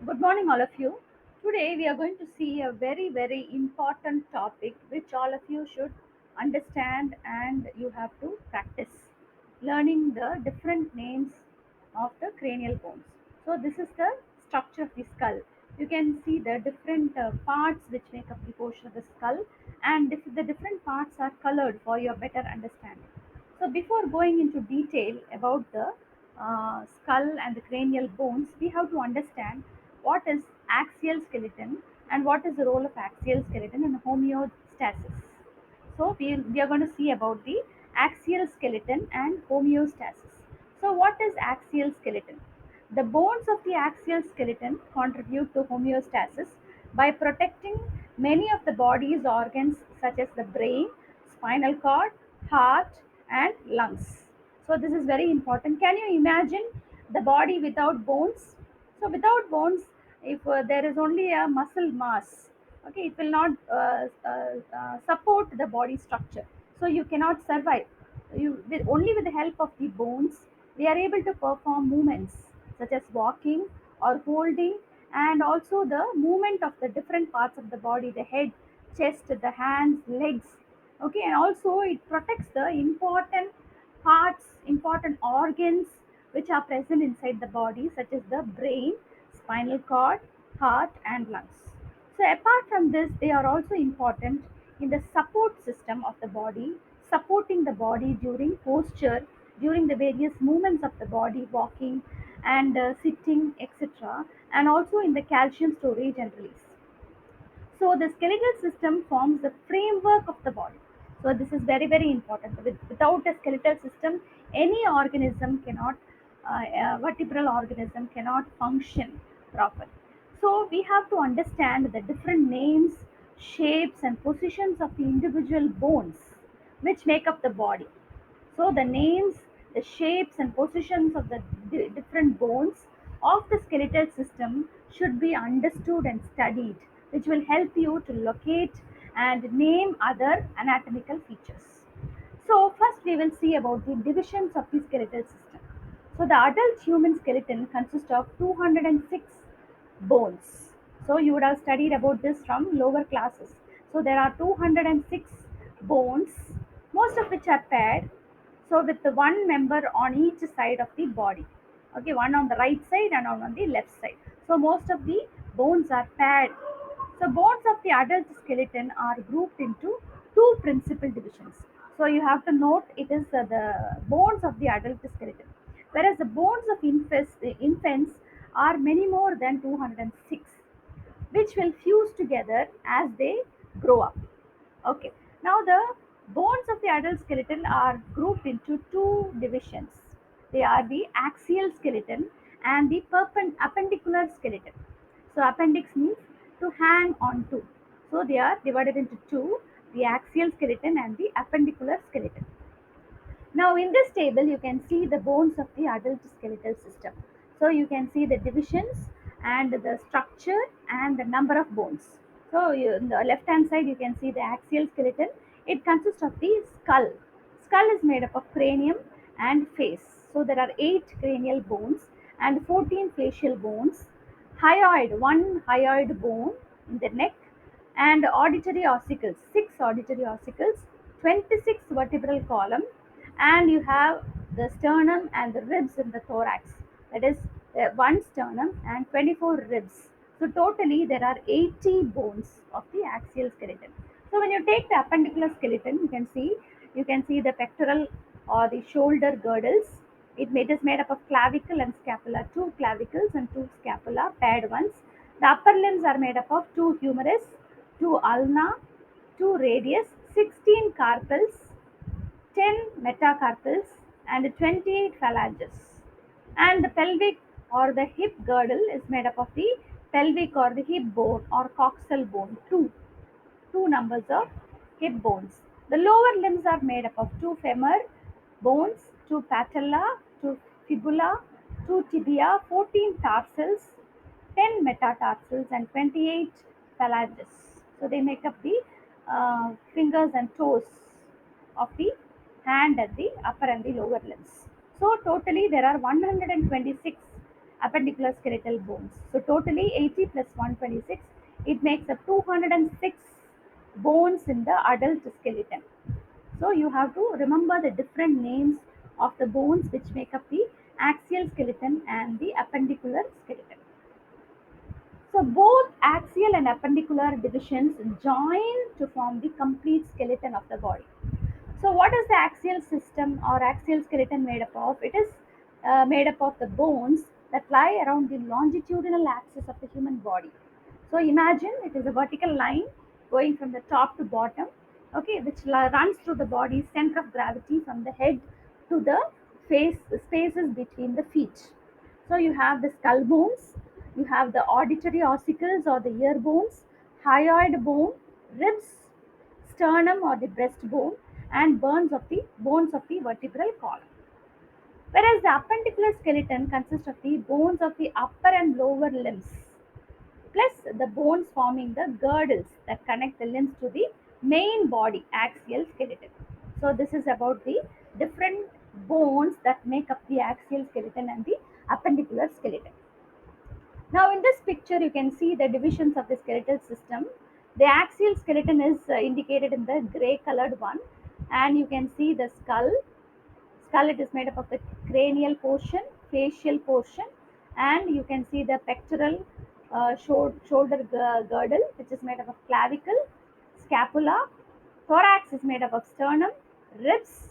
Good morning, all of you. Today, we are going to see a very, very important topic which all of you should understand and you have to practice learning the different names of the cranial bones. So, this is the structure of the skull. You can see the different parts which make up the portion of the skull, and the different parts are colored for your better understanding. So, before going into detail about the skull and the cranial bones, we have to understand what is axial skeleton and what is the role of axial skeleton in homeostasis. So we are going to see about the axial skeleton and homeostasis. So what is axial skeleton? The bones of the axial skeleton contribute to homeostasis by protecting many of the body's organs such as the brain, spinal cord, heart and lungs. So this is very important. Can you imagine the body without bones? So without bones, if there is only a muscle mass, okay, it will not support the body structure. So you cannot survive. Only with the help of the bones, we are able to perform movements such as walking or holding, and also the movement of the different parts of the body, the head, chest, the hands, legs. Okay, and also it protects the important parts, important organs which are present inside the body, such as the brain, spinal cord, heart, and lungs. So, apart from this, they are also important in the support system of the body, supporting the body during posture, during the various movements of the body, walking and sitting, etc., and also in the calcium storage and release. So the skeletal system forms the framework of the body. So this is very, very important. Without a skeletal system, any organism cannot, vertebral organism cannot function properly. So we have to understand the different names, shapes, and positions of the individual bones which make up the body. So the names, the shapes and positions of the different bones of the skeletal system should be understood and studied, which will help you to locate and name other anatomical features. So first we will see about the divisions of the skeletal system. So the adult human skeleton consists of 206 bones. So you would have studied about this from lower classes. So there are 206 bones, most of which are paired. So with the one member on each side of the body. Okay, one on the right side and one on the left side. So most of the bones are paired. So bones of the adult skeleton are grouped into two principal divisions. So you have to note it is the bones of the adult skeleton, whereas the bones of infants are many more than 206, which will fuse together as they grow up. Okay. Now the bones of the adult skeleton are grouped into two divisions. They are the axial skeleton and the appendicular skeleton. So appendix means to hang on to. So they are divided into two, the axial skeleton and the appendicular skeleton. Now in this table you can see the bones of the adult skeletal system. So you can see the divisions and the structure and the number of bones. So in the left hand side you can see the axial skeleton. It consists of the skull. Skull is made up of cranium and face. So there are 8 cranial bones and 14 facial bones. Hyoid, one hyoid bone in the neck, and auditory ossicles, 6 auditory ossicles, 26 vertebral column, and you have the sternum and the ribs in the thorax. That is one sternum and 24 ribs. So totally there are 80 bones of the axial skeleton. So when you take the appendicular skeleton, you can see the pectoral or the shoulder girdles. It is made up of clavicle and scapula, two clavicles and two scapula, paired ones. The upper limbs are made up of two humerus, two ulna, two radius, 16 carpals, 10 metacarpals, and 28 phalanges. And the pelvic or the hip girdle is made up of the pelvic or the hip bone or coxal bone, two numbers of hip bones. The lower limbs are made up of two femur bones, two patella, two fibula, two tibia, 14 tarsals, 10 metatarsals, and 28 phalanges. So they make up the fingers and toes of the hand at the upper and the lower limbs. So totally there are 126 appendicular skeletal bones. So totally 80 plus 126, it makes up 206 bones in the adult skeleton. So you have to remember the different names of the bones which make up the axial skeleton and the appendicular skeleton. So both axial and appendicular divisions join to form the complete skeleton of the body. So, what is the axial system or axial skeleton made up of? It is made up of the bones that lie around the longitudinal axis of the human body. So, imagine it is a vertical line going from the top to bottom, okay, which runs through the body's center of gravity from the head to the face spaces between the feet. So, you have the skull bones, you have the auditory ossicles or the ear bones, hyoid bone, ribs, sternum or the breastbone, and bones of the vertebral column. Whereas the appendicular skeleton consists of the bones of the upper and lower limbs, plus the bones forming the girdles that connect the limbs to the main body, axial skeleton. So this is about the different bones that make up the axial skeleton and the appendicular skeleton. Now, in this picture, you can see the divisions of the skeletal system. The axial skeleton is indicated in the gray colored one, and you can see the skull. Skull, it is made up of the cranial portion, facial portion, and you can see the pectoral shoulder girdle, which is made up of clavicle, scapula. Thorax is made up of sternum, ribs,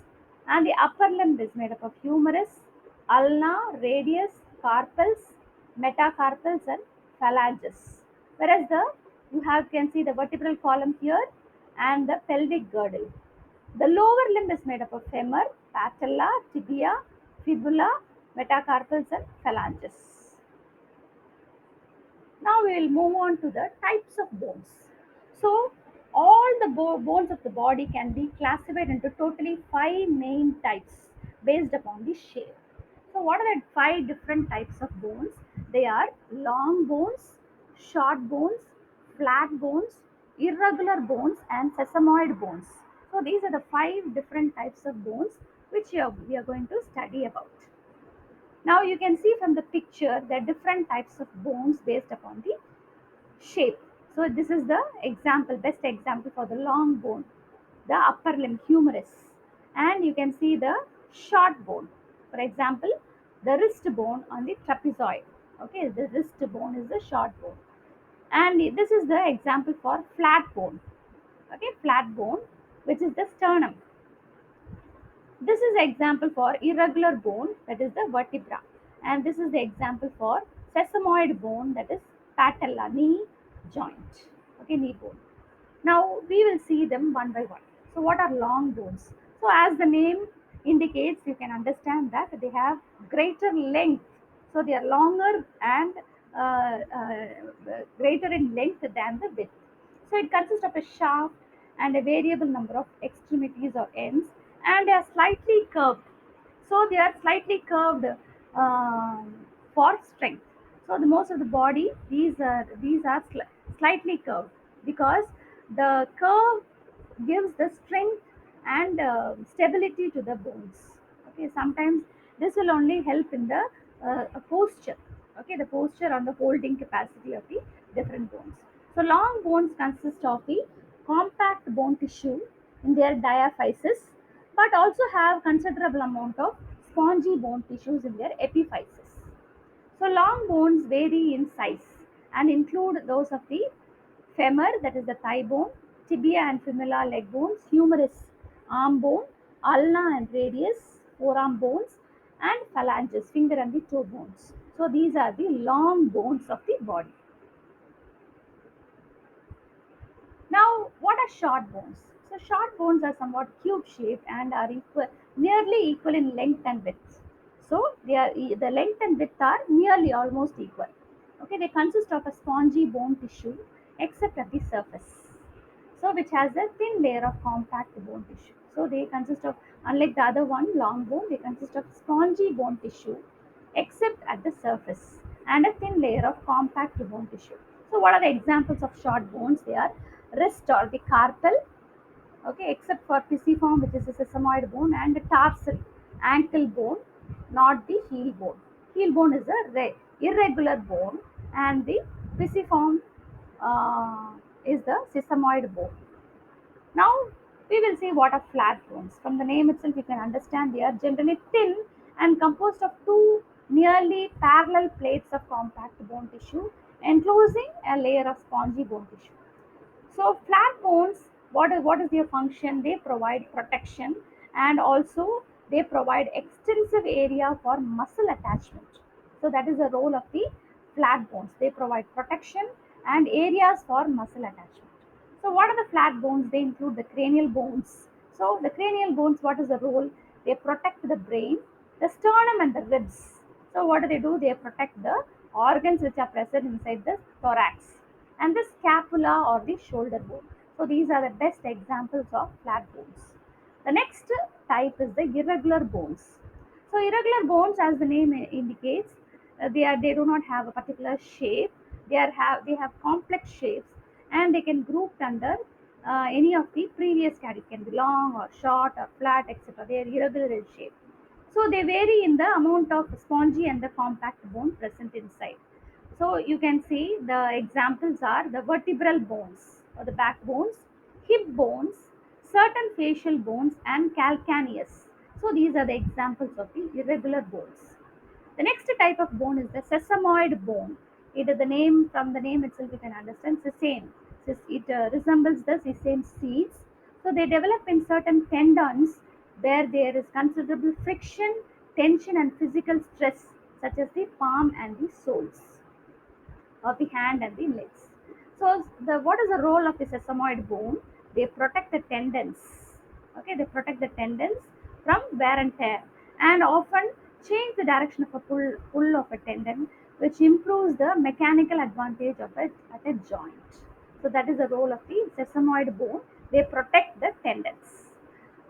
and the upper limb is made up of humerus, ulna, radius, carpals, metacarpals, and phalanges. Whereas you have can see the vertebral column here and the pelvic girdle. The lower limb is made up of femur, patella, tibia, fibula, metacarpals, and phalanges. Now we will move on to the types of bones. So all the bones of the body can be classified into totally five main types based upon the shape. So what are the five different types of bones? They are long bones, short bones, flat bones, irregular bones, and sesamoid bones. So these are the five different types of bones which we are going to study about. Now you can see from the picture the different types of bones based upon the shape. So this is the example, best example for the long bone, the upper limb humerus, and you can see the short bone. For example, the wrist bone on the trapezoid. Okay, the wrist bone is the short bone, and this is the example for flat bone. Okay, flat bone, which is the sternum. This is the example for irregular bone, that is the vertebra, and this is the example for sesamoid bone, that is patella, knee joint. Okay, knee bone. Now we will see them one by one. So what are long bones? So as the name indicates, you can understand that they have greater length. So they are longer and greater in length than the width. So it consists of a shaft and a variable number of extremities or ends, and they are slightly curved. So they are slightly curved for strength. So the most of the body, these are slightly curved because the curve gives the strength and stability to the bones. Okay, sometimes this will only help in the posture. Okay, the posture on the holding capacity of the different bones. So long bones consist of the compact bone tissue in their diaphysis, but also have considerable amount of spongy bone tissues in their epiphysis. So long bones vary in size and include those of the femur, that is the thigh bone, tibia and femula leg bones, humerus arm bone, ulna and radius forearm bones, and phalanges finger and the toe bones. So these are the long bones of the body. Now, what are short bones? So, short bones are somewhat cube shaped and are nearly equal in length and width. So, the length and width are nearly almost equal. Okay, they consist of a spongy bone tissue except at the surface. So, which has a thin layer of compact bone tissue. So, they consist of, unlike the other one, long bone, they consist of spongy bone tissue except at the surface and a thin layer of compact bone tissue. So, what are the examples of short bones? They are wrist or the carpal, okay, except for pisiform, which is a sesamoid bone, and the tarsal, ankle bone, not the heel bone. Heel bone is a irregular bone, and the pisiform uh, is the sesamoid bone. Now we will see what are flat bones. From the name itself, you can understand they are generally thin and composed of two nearly parallel plates of compact bone tissue enclosing a layer of spongy bone tissue. So flat bones, what is their function? They provide protection, and also they provide extensive area for muscle attachment. So that is the role of the flat bones. They provide protection and areas for muscle attachment. So what are the flat bones? They include the cranial bones. So the cranial bones, what is the role? They protect the brain, the sternum and the ribs. So what do? They protect the organs which are present inside the thorax and the scapula or the shoulder bone. So these are the best examples of flat bones. The next type is the irregular bones. So irregular bones, as the name indicates, they do not have a particular shape. They have complex shapes, and they can group under any of the previous category. Can be long or short or flat, etc. They are irregular in shape. So they vary in the amount of spongy and the compact bone present inside. So you can see the examples are the vertebral bones or the backbones, hip bones, certain facial bones, and calcaneus. So these are the examples of the irregular bones. The next type of bone is the sesamoid bone. It is the name, from the name itself you can understand sesame. It resembles the sesame seeds. So they develop in certain tendons where there is considerable friction, tension, and physical stress, such as the palm and the soles of the hand and the legs. So the what is the role of the sesamoid bone? They protect the tendons. Okay, they protect the tendons from wear and tear, and often change the direction of a pull of a tendon, which improves the mechanical advantage of it at a joint. So that is the role of the sesamoid bone. They protect the tendons.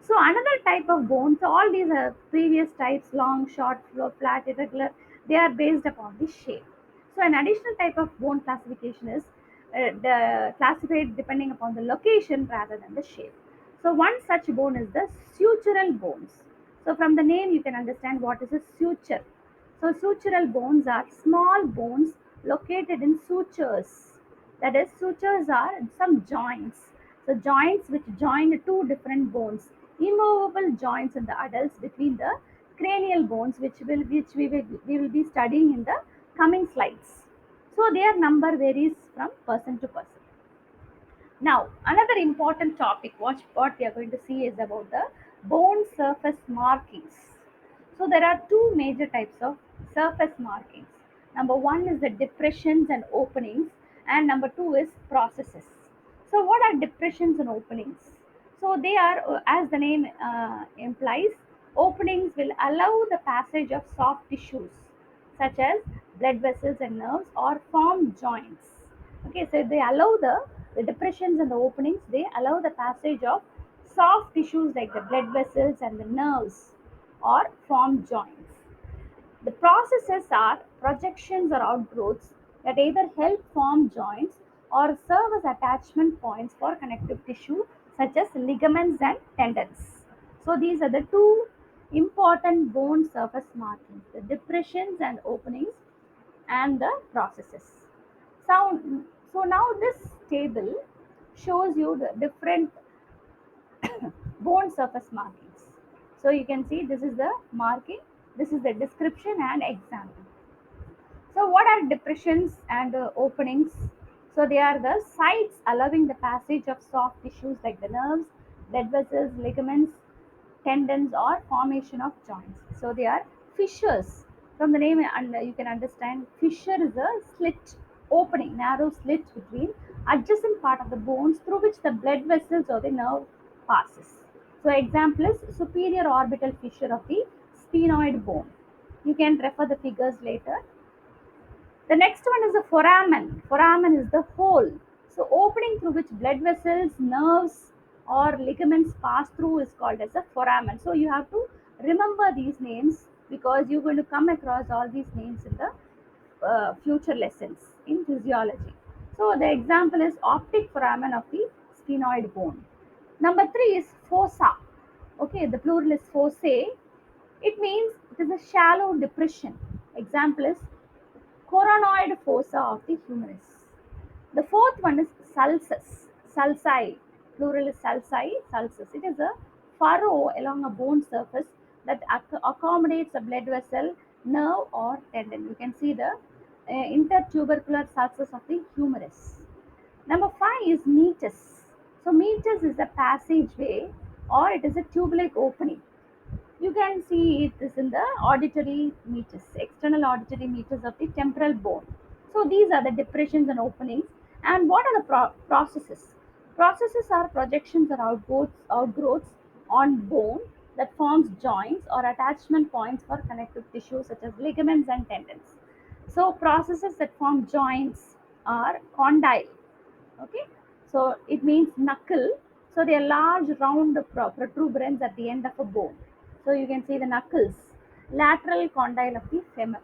So another type of bone, so all these are previous types, long, short, flat, irregular, they are based upon the shape. So an additional type of bone classification is the classified depending upon the location rather than the shape. So one such bone is the sutural bones. So from the name you can understand what is a suture. So sutural bones are small bones located in sutures. That is, sutures are some joints. So joints which join two different bones, immovable joints in the adults between the cranial bones, which we will be studying in the coming slides. So their number varies from person to person. Now, another important topic, what we are going to see is about the bone surface markings. So there are two major types of surface markings. Number one is the depressions and openings, and number two is processes. So what are depressions and openings? So they are, as the name implies, openings will allow the passage of soft tissues such as blood vessels and nerves or form joints. Okay, so they allow the depressions and the openings, they allow the passage of soft tissues like the blood vessels and the nerves or form joints. The processes are projections or outgrowths that either help form joints or serve as attachment points for connective tissue such as ligaments and tendons. So these are the two important bone surface markings, the depressions and openings and the processes. So, so now this table shows you the different bone surface markings. So you can see this is the marking, this is the description and example. So what are depressions and openings? So they are the sites allowing the passage of soft tissues like the nerves, blood vessels, ligaments, tendons, or formation of joints. So they are fissures. From the name, and you can understand fissure is a slit, opening, narrow slit between adjacent part of the bones through which the blood vessels or the nerve passes. So example is superior orbital fissure of the sphenoid bone. You can refer the figures later. The next one is a foramen. Foramen is the hole. So opening through which blood vessels, nerves, or ligaments pass through is called as a foramen. So you have to remember these names because you're going to come across all these names in the future lessons in physiology. So the example is optic foramen of the sphenoid bone. Number three is fossa. Okay, the plural is fossae. It means it is a shallow depression. Example is coronoid fossa of the humerus. The fourth one is sulcus, sulci, plural is sulci, sulcus. It is a furrow along a bone surface that accommodates a blood vessel, nerve, or tendon. You can see the intertubercular sulcus of the humerus. Number five is meatus. So meatus is a passageway or it is a tube-like opening. You can see it is in the auditory meatus, external auditory meatus of the temporal bone. So these are the depressions and openings. And what are the processes? Processes are projections or outgrowths on bone that forms joints or attachment points for connective tissues such as ligaments and tendons. So processes that form joints are condyle. Okay, so it means knuckle. So they are large round protuberance at the end of a bone. So you can see the knuckles, lateral condyle of the femur.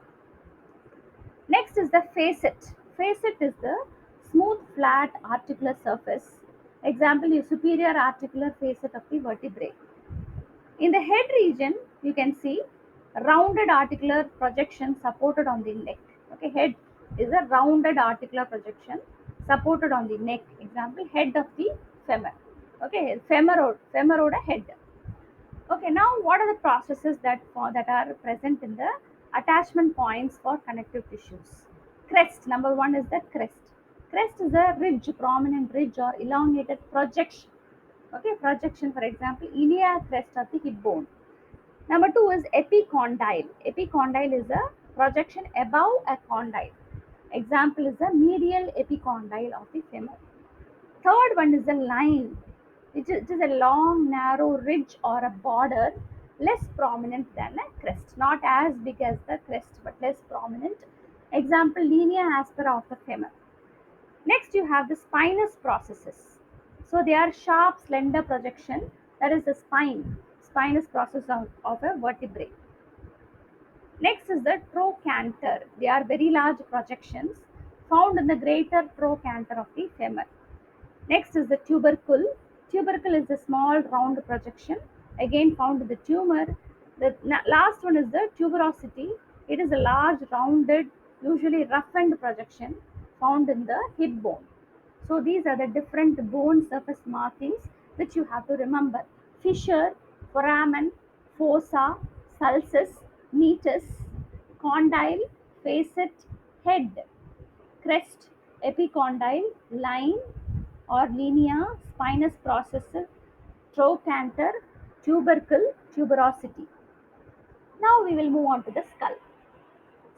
Next is the facet. Facet is the smooth flat articular surface. Example is superior articular facet of the vertebrae. In the head region, you can see rounded articular projection supported on the neck. Okay, head is a rounded articular projection supported on the neck. Example, head of the femur. Okay, femur or a head. Okay, now what are the processes that are present in the attachment points for connective tissues? Crest. Number one is the crest. Crest is a ridge, prominent ridge or elongated projection. Okay, projection, for example, iliac crest of the hip bone. Number two is epicondyle. Epicondyle is a projection above a condyle. Example is the medial epicondyle of the femur. Third one is a line, which is a long, narrow ridge or a border, less prominent than a crest. Not as big as the crest, but less prominent. Example, linea aspera of the femur. Next, you have the spinous processes. So they are sharp, slender projection. That is the spinous process of a vertebrae. Next is the trochanter. They are very large projections found in the greater trochanter of the femur. Next is the tubercle. Tubercle is a small round projection again found in the tumor. The last one is the tuberosity. It is a large rounded, usually roughened projection found in the hip bone. So these are the different bone surface markings which you have to remember. Fissure, foramen, fossa, sulcus, meatus, condyle, facet, head, crest, epicondyle, line or linea, spinous process, trochanter, tubercle, tuberosity. Now we will move on to the skull.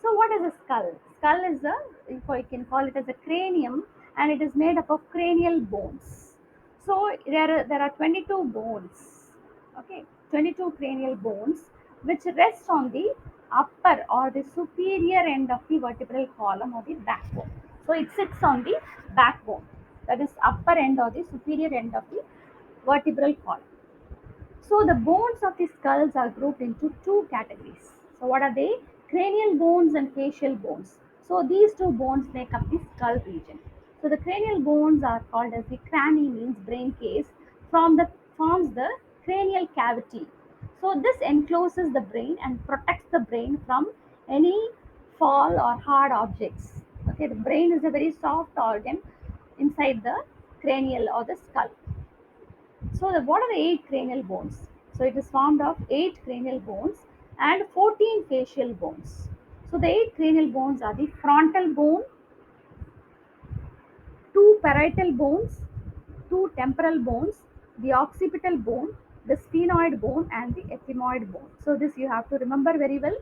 So what is a skull? Skull is a, if I can call it as a cranium, and it is made up of cranial bones. So there are 22 bones. Okay, 22 cranial bones which rest on the upper or the superior end of the vertebral column or the backbone. So it sits on the backbone. That is upper end or the superior end of the vertebral column. So the bones of the skulls are grouped into two categories. So what are they? Cranial bones and facial bones. So these two bones make up the skull region. So the cranial bones are called as the crani, means brain case, from the forms the cranial cavity. So this encloses the brain and protects the brain from any fall or hard objects. Okay, the brain is a very soft organ inside the cranial or the skull. So, what are the eight cranial bones? So, it is formed of eight cranial bones and 14 facial bones. So, the eight cranial bones are the frontal bone, two parietal bones, two temporal bones, the occipital bone, the sphenoid bone, and the ethmoid bone. So, this you have to remember very well.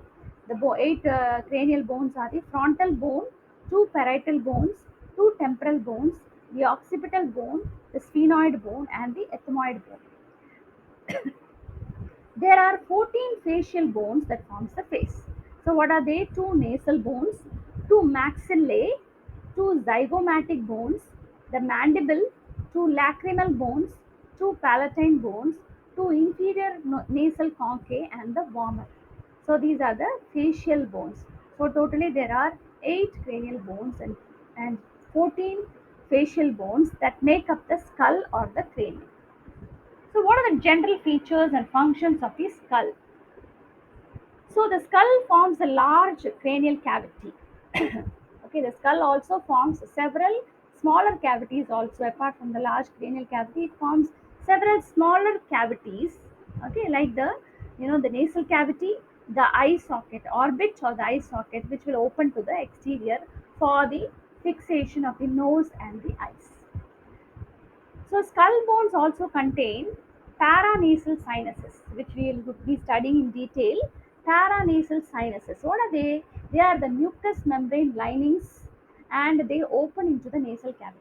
The eight cranial bones are the frontal bone, two parietal bones, two temporal bones, the occipital bone, the sphenoid bone, and the ethmoid bone. There are 14 facial bones that forms the face. So what are they? Two nasal bones, two maxillae, two zygomatic bones, the mandible, two lacrimal bones, two palatine bones, two inferior nasal conchae, and the vomer. So these are the facial bones. So totally there are 8 cranial bones and 14 facial bones that make up the skull or the cranium. So, what are the general features and functions of the skull? So, the skull forms a large cranial cavity. Okay, the skull also forms several smaller cavities also apart from the large cranial cavity. It forms several smaller cavities. Okay, like the nasal cavity, the eye socket, orbit or the eye socket, which will open to the exterior for the fixation of the nose and the eyes. So skull bones also contain paranasal sinuses, which we will be studying in detail. Paranasal sinuses. What are they? They are the mucous membrane linings and they open into the nasal cavity.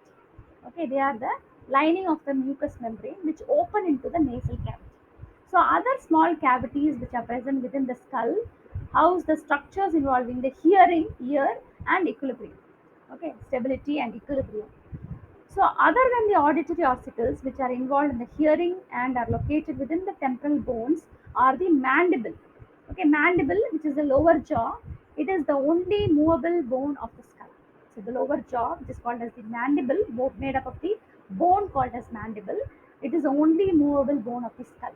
Okay, they are the lining of the mucous membrane which open into the nasal cavity. So other small cavities which are present within the skull house the structures involving the hearing, ear, and equilibrium. Okay, stability and equilibrium. So, other than the auditory ossicles, which are involved in the hearing and are located within the temporal bones, are the mandible. Okay, mandible, which is the lower jaw, it is the only movable bone of the skull. So, the lower jaw, which is called as the mandible, made up of the bone called as mandible, it is the only movable bone of the skull.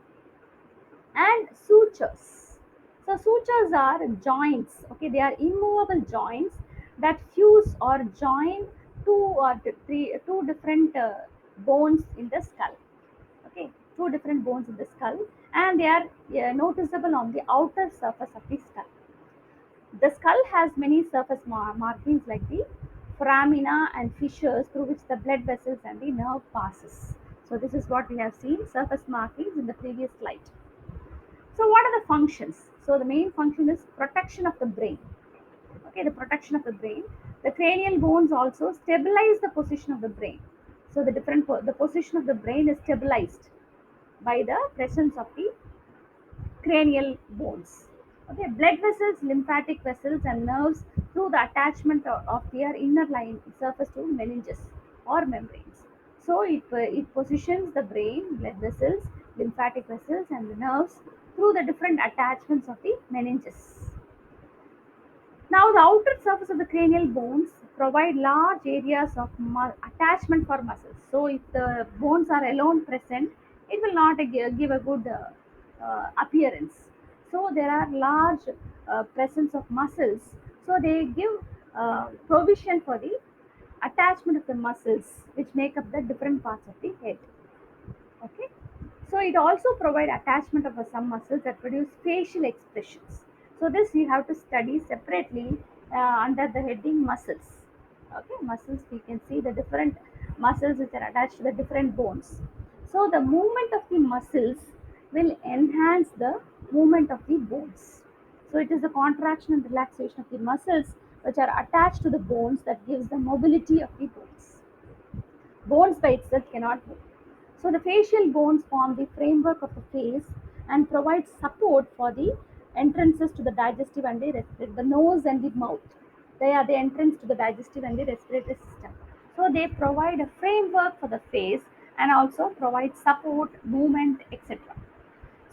And sutures. So sutures are joints. Okay, they are immovable joints that fuse or join two different bones in the skull. Okay, two different bones in the skull, and they are noticeable on the outer surface of the skull. The skull has many surface markings like the foramina and fissures through which the blood vessels and the nerve passes. So this is what we have seen surface markings in the previous slide. So, what are the functions? So, the main function is protection of the brain. Okay, the protection of the brain. The cranial bones also stabilize the position of the brain. So, the position of the brain is stabilized by the presence of the cranial bones. Okay, blood vessels, lymphatic vessels, and nerves through the attachment of their inner line surface to meninges or membranes. So it positions the brain, blood vessels, lymphatic vessels, and the nerves through the different attachments of the meninges. Now, the outer surface of the cranial bones provide large areas of attachment for muscles. So, if the bones are alone present, it will not give a good appearance. So, there are large presence of muscles. So, they give provision for the attachment of the muscles, which make up the different parts of the head. Okay, so it also provide attachment of some muscles that produce facial expressions. So this you have to study separately under the heading muscles. Okay, muscles, we can see the different muscles which are attached to the different bones. So the movement of the muscles will enhance the movement of the bones. So it is the contraction and relaxation of the muscles which are attached to the bones that gives the mobility of the bones. Bones by itself cannot move. So the facial bones form the framework of the face and provide support for the entrances to the digestive and the respiratory, the nose and the mouth. They are the entrance to the digestive and the respiratory system. So they provide a framework for the face and also provide support, movement, etc.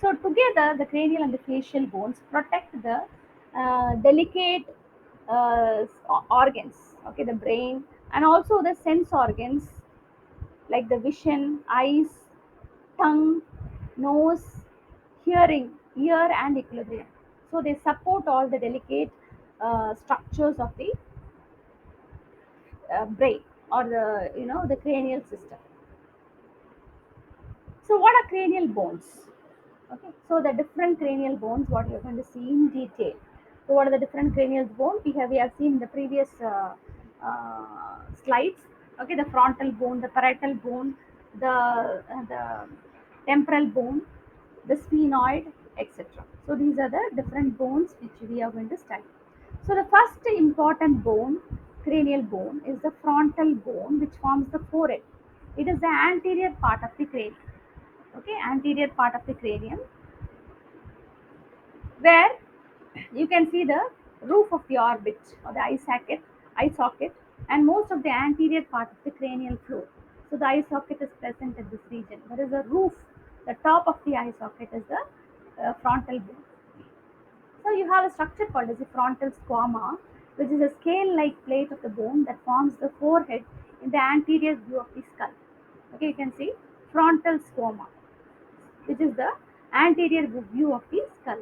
So together, the cranial and the facial bones protect the delicate organs, okay, the brain, and also the sense organs like the vision, eyes, tongue, nose, hearing, ear, and equilibrium. So they support all the delicate structures of the brain or the cranial system. So what are cranial bones? Okay, so the different cranial bones, what you're going to see in detail. So what are the different cranial bones? We have seen in the previous slides. Okay, the frontal bone, the parietal bone, the temporal bone, the sphenoid, etc. So these are the different bones which we are going to study. So the first important bone, cranial bone, is the frontal bone, which forms the forehead. It is the anterior part of the cranium. Okay, anterior part of the cranium, where you can see the roof of the orbit or the eye socket, and most of the anterior part of the cranial floor. So the eye socket is present in this region. There is a roof. The top of the eye socket is the frontal bone. So you have a structure called as the frontal squama, which is a scale-like plate of the bone that forms the forehead in the anterior view of the skull. Okay, you can see frontal squama, which is the anterior view of the skull.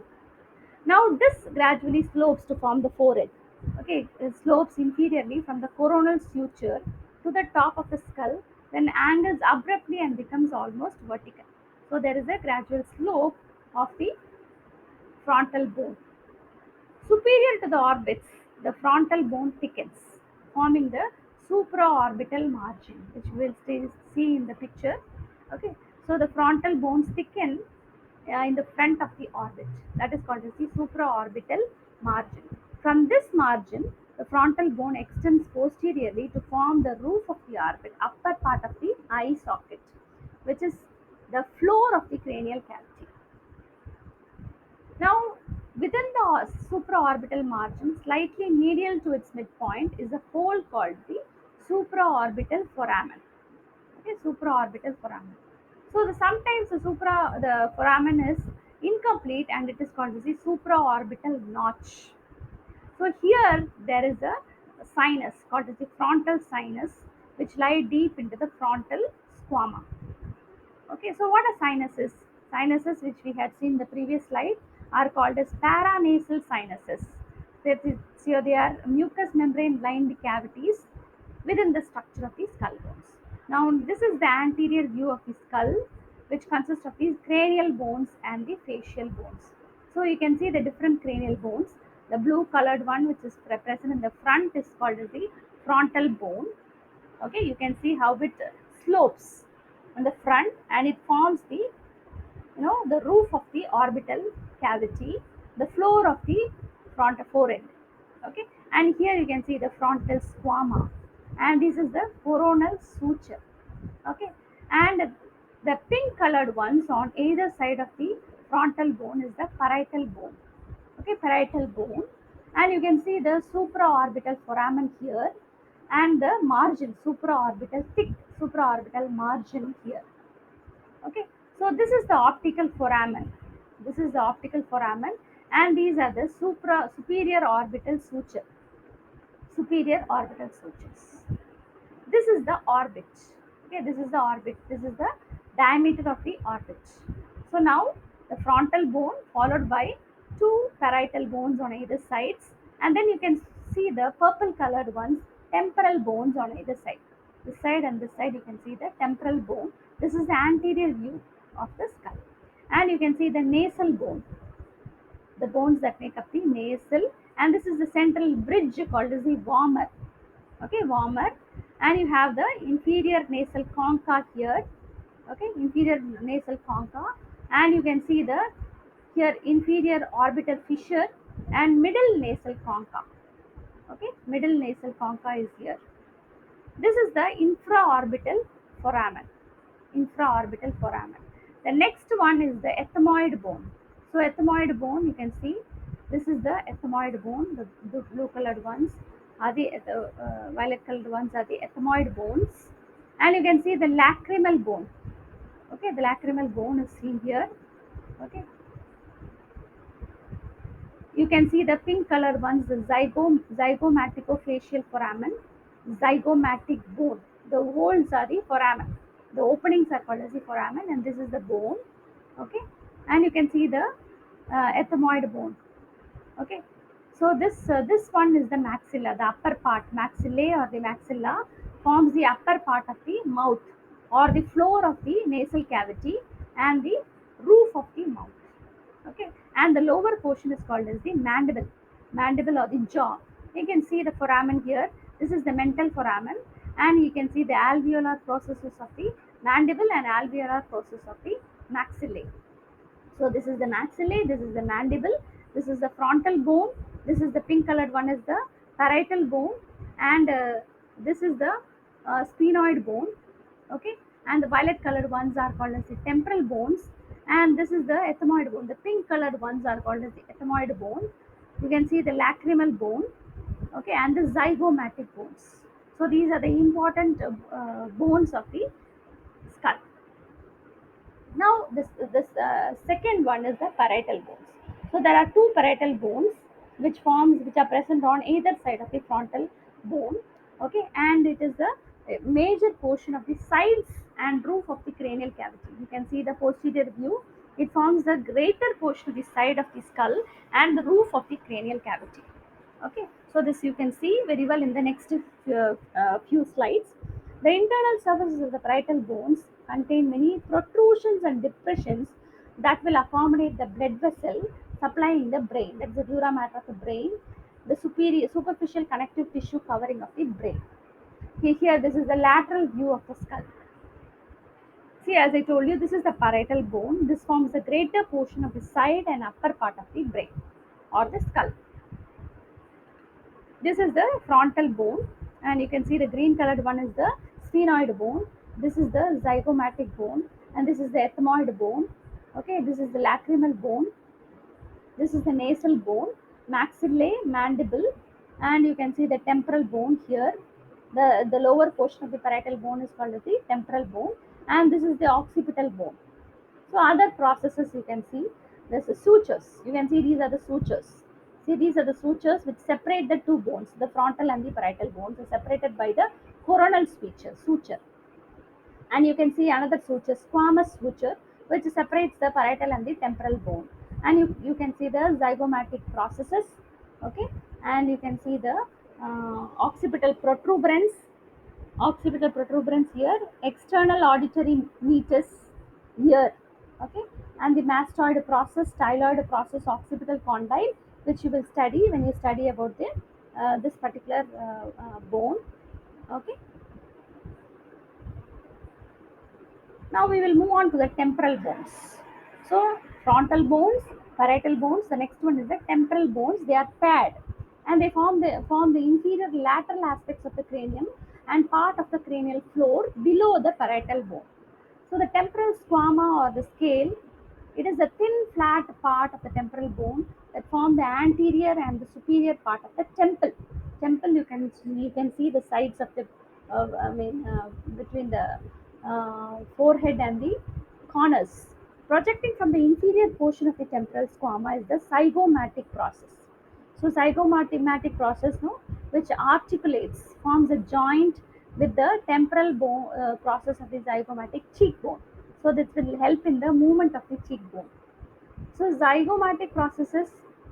Now this gradually slopes to form the forehead. Okay, it slopes inferiorly from the coronal suture to the top of the skull, then angles abruptly and becomes almost vertical. So there is a gradual slope of the frontal bone. Superior to the orbits, the frontal bone thickens, forming the supraorbital margin, which we will still see in the picture. Okay, so the frontal bones thicken in the front of the orbit. That is called as the supraorbital margin. From this margin, the frontal bone extends posteriorly to form the roof of the orbit, upper part of the eye socket, which is the floor of the cranial cavity. Now, within the supraorbital margin, slightly medial to its midpoint, is a hole called the supraorbital foramen. Okay, supraorbital foramen. So sometimes the foramen is incomplete and it is called as the supraorbital notch. So here there is a sinus called as the frontal sinus, which lie deep into the frontal squama. Okay, so what are sinuses? Sinuses, which we had seen in the previous slide, are called as paranasal sinuses. So they are mucous membrane lined cavities within the structure of the skull bones. Now, this is the anterior view of the skull, which consists of these cranial bones and the facial bones. So you can see the different cranial bones. The blue colored one, which is present in the front, is called as the frontal bone. Okay, you can see how it slopes on the front and it forms the roof of the orbital cavity, the floor of the front forehead. Okay, and here you can see the frontal squama, and this is the coronal suture. Okay, and the pink colored ones on either side of the frontal bone is the parietal bone. Okay, parietal bone, and you can see the supraorbital foramen here, and the margin supraorbital thick supraorbital margin here. Okay, so this is the optical foramen. This is the optical foramen, and these are the superior orbital suture. Superior orbital sutures. This is the orbit. Okay, this is the orbit. This is the diameter of the orbit. So now the frontal bone followed by two parietal bones on either sides, and then you can see the purple colored ones, temporal bones on either side. This side and this side you can see the temporal bone. This is the anterior view of the skull, and you can see the nasal bone, the bones that make up the nasal, and this is the central bridge called as the warmer. Okay, warmer, and you have the inferior nasal concha here. Okay, inferior nasal concha, and you can see the here inferior orbital fissure and middle nasal concha. Okay, middle nasal concha is here. This is the infraorbital foramen. Infraorbital foramen. The next one is the ethmoid bone. So ethmoid bone, you can see this is the ethmoid bone. The blue colored ones are the violet colored ones are the ethmoid bones, and you can see the lacrimal bone. Okay, the lacrimal bone is seen here. Okay, you can see the pink colored ones, the zygomaticofacial foramen, zygomatic bone. The holes are the foramen. The openings are called as the foramen, and this is the bone. Okay, and you can see the ethmoid bone. Okay, so this one is the maxilla, the upper part. Maxillae or the maxilla forms the upper part of the mouth or the floor of the nasal cavity and the roof of the mouth. Okay, and the lower portion is called as the mandible or the jaw. You can see the foramen here. This is the mental foramen, and you can see the alveolar processes of the mandible and alveolar process of the maxillae. So this is the maxillae, this is the mandible, this is the frontal bone, this is the pink colored one is the parietal bone, and this is the sphenoid bone. Okay, and the violet colored ones are called as the temporal bones, and this is the ethmoid bone. The pink colored ones are called as the ethmoid bone. You can see the lacrimal bone. Okay, and the zygomatic bones. So these are the important bones of the skull. Now, this second one is the parietal bones. So there are two parietal bones which are present on either side of the frontal bone. Okay, and it is the major portion of the sides and roof of the cranial cavity. You can see the posterior view. It forms the greater portion of the side of the skull and the roof of the cranial cavity. Okay, So this you can see very well in the next few slides. The internal surfaces of the parietal bones contain many protrusions and depressions that will accommodate the blood vessel supplying the brain. That's the dura mater of the brain, the superior superficial connective tissue covering of the brain. Okay, here this is the lateral view of the skull. See, as I told you, this is the parietal bone. This forms the greater portion of the side and upper part of the brain or the skull. This is the frontal bone, and you can see the green colored one is the sphenoid bone. This is the zygomatic bone, and this is the ethmoid bone. Okay, this is the lacrimal bone. This is the nasal bone, maxillae, mandible, and you can see the temporal bone here. The lower portion of the parietal bone is called as the temporal bone, and this is the occipital bone. So other processes you can see, there's the sutures. You can see these are the sutures. See, these are the sutures which separate the two bones, the frontal and the parietal bones are separated by the coronal suture. And you can see another suture, squamous suture, which separates the parietal and the temporal bone. And you can see the zygomatic processes, okay, and you can see the occipital protuberance, here, external auditory meatus here, okay, and the mastoid process, styloid process, occipital condyle, which you will study when you study about the this particular bone, okay. Now we will move on to the temporal bones. So frontal bones, parietal bones, the next one is the temporal bones. They are paired and they form the inferior lateral aspects of the cranium and part of the cranial floor below the parietal bone. So the temporal squama or the scale, it is a thin flat part of the temporal bone that form the anterior and the superior part of the temple. Temple, you can see the sides of the between the forehead and the corners. Projecting from the inferior portion of the temporal squama is the zygomatic process. So zygomatic process, no, which articulates, forms a joint with the temporal process of the zygomatic cheekbone. So this will help in the movement of the cheekbone. So zygomatic processes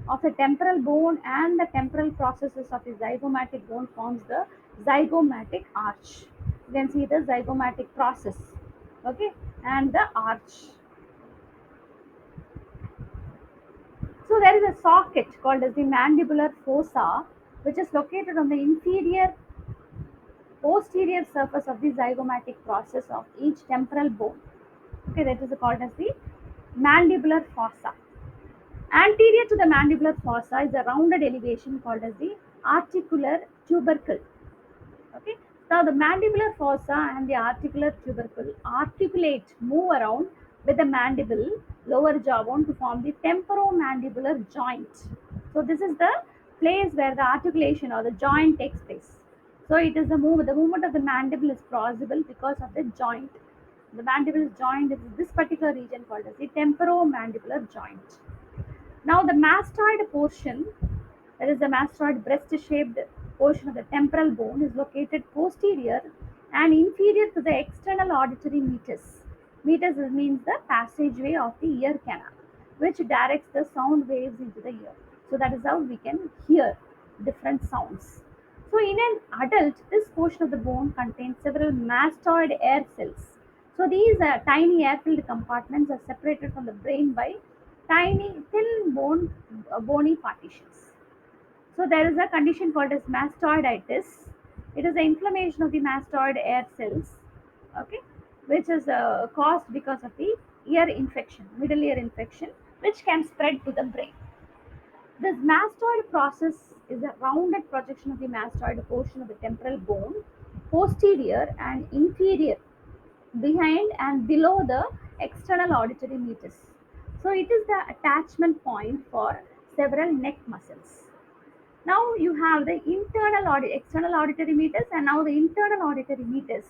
of the temporal bone and the temporal processes of the zygomatic bone forms the zygomatic arch. You can see the zygomatic process, okay, and the arch. So there is a socket called as the mandibular fossa, which is located on the inferior posterior surface of the zygomatic process of each temporal bone. Okay, that is called as the mandibular fossa. Anterior to the mandibular fossa is a rounded elevation called as the articular tubercle. Okay. Now the mandibular fossa and the articular tubercle articulate, move around with the mandible, lower jawbone to form the temporomandibular joint. So this is the place where the articulation or the joint takes place. So it is the movement of the mandible is possible because of the joint. The mandible joint is this particular region called as the temporomandibular joint. Now the mastoid portion, that is the mastoid breast-shaped portion of the temporal bone, is located posterior and inferior to the external auditory meatus. Meatus means the passageway of the ear canal, which directs the sound waves into the ear. So that is how we can hear different sounds. So in an adult, this portion of the bone contains several mastoid air cells. So these tiny air-filled compartments are separated from the brain by tiny thin bony partitions. So there is a condition called as mastoiditis. It is the inflammation of the mastoid air cells, okay, which is caused because of the ear infection, middle ear infection, which can spread to the brain. This mastoid process is a rounded projection of the mastoid portion of the temporal bone, posterior and inferior, behind and below the external auditory meatus. So it is the attachment point for several neck muscles. Now you have the external auditory meatus, and now the internal auditory meatus.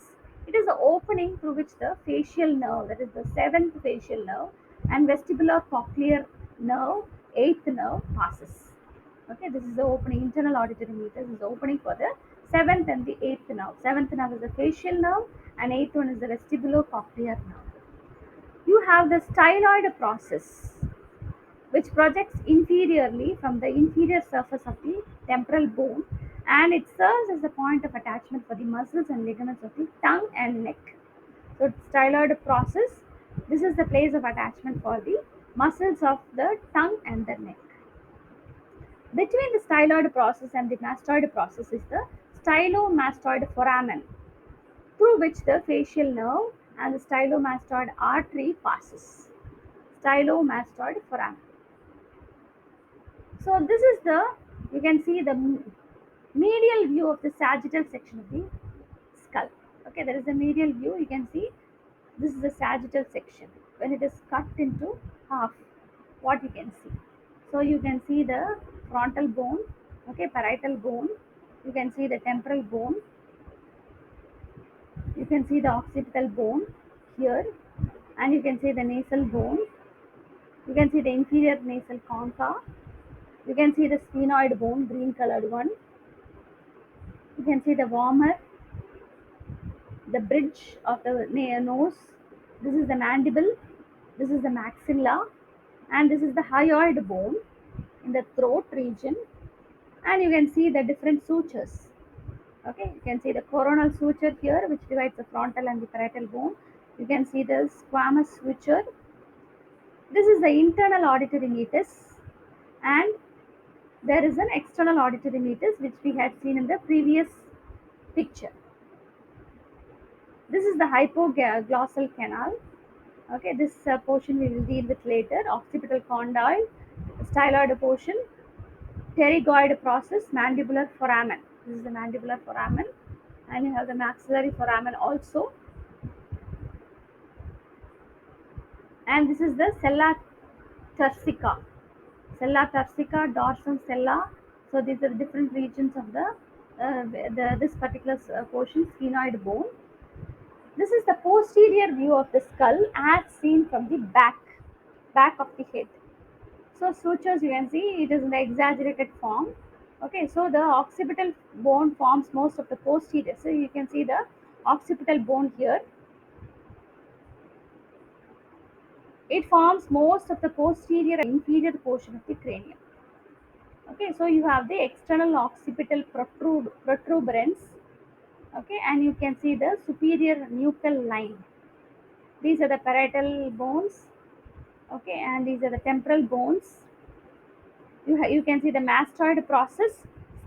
It is the opening through which the facial nerve, that is the seventh facial nerve, and vestibular cochlear nerve, eighth nerve passes. Okay, this is the opening. Internal auditory meatus is the opening for the seventh and the eighth nerve. Seventh nerve is the facial nerve, and eighth one is the vestibular cochlear nerve. You have the styloid process, which projects inferiorly from the inferior surface of the temporal bone, and it serves as a point of attachment for the muscles and ligaments of the tongue and neck. So, styloid process, this is the place of attachment for the muscles of the tongue and the neck. Between the styloid process and the mastoid process is the stylomastoid foramen, through which the facial nerve and the stylomastoid artery passes. Stylomastoid foramen. So this is the, you can see the medial view of the sagittal section of the skull. Okay, there is a medial view. You can see this is the sagittal section when it is cut into half. What you can see. So you can see the frontal bone. Okay, parietal bone. You can see the temporal bone. You can see the occipital bone here, and you can see the nasal bone. You can see the inferior nasal concha. You can see the sphenoid bone, green colored one. You can see the warmer, the bridge of the nose. This is the mandible. This is the maxilla, and this is the hyoid bone in the throat region. And you can see the different sutures. Okay, you can see the coronal suture here, which divides the frontal and the parietal bone. You can see the squamous suture. This is the internal auditory meatus, and there is an external auditory meatus which we had seen in the previous picture. This is the hypoglossal canal. Okay, this portion we will deal with later. Occipital condyle, styloid portion, pterygoid process, mandibular foramen. This is the mandibular foramen, and you have the maxillary foramen also. And this is the sella turcica. Sella turcica, dorsum sella. So these are the different regions of this particular portion, sphenoid bone. This is the posterior view of the skull as seen from the back of the head. So sutures you can see it is in the exaggerated form. Okay, so the occipital bone forms most of the posterior. So you can see the occipital bone here. It forms most of the posterior and inferior portion of the cranium. Okay, so you have the external occipital protuberance. Okay, and you can see the superior nuchal line. These are the parietal bones. Okay, and these are the temporal bones. You can see the mastoid process,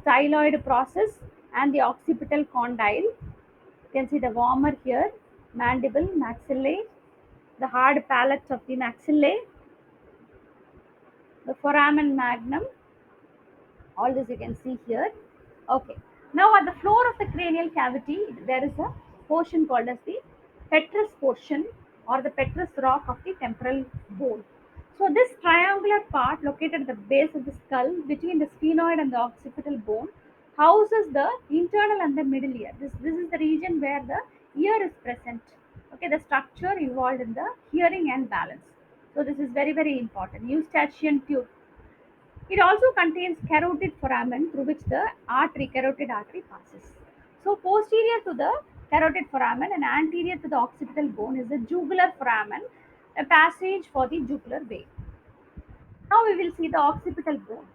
styloid process, and the occipital condyle. You can see the warmer here, mandible, maxillae, the hard palate of the maxillae, the foramen magnum. All this you can see here. Okay, now at the floor of the cranial cavity there is a portion called as the petrous portion, or the petrous rock of the temporal bone. So this triangular part located at the base of the skull between the sphenoid and the occipital bone houses the internal and the middle ear. This is the region where the ear is present. Okay, the structure involved in the hearing and balance. So this is very very important. Eustachian tube. It also contains carotid foramen through which the carotid artery passes. So posterior to the carotid foramen and anterior to the occipital bone is the jugular foramen, a passage for the jugular vein. Now we will see the occipital bone.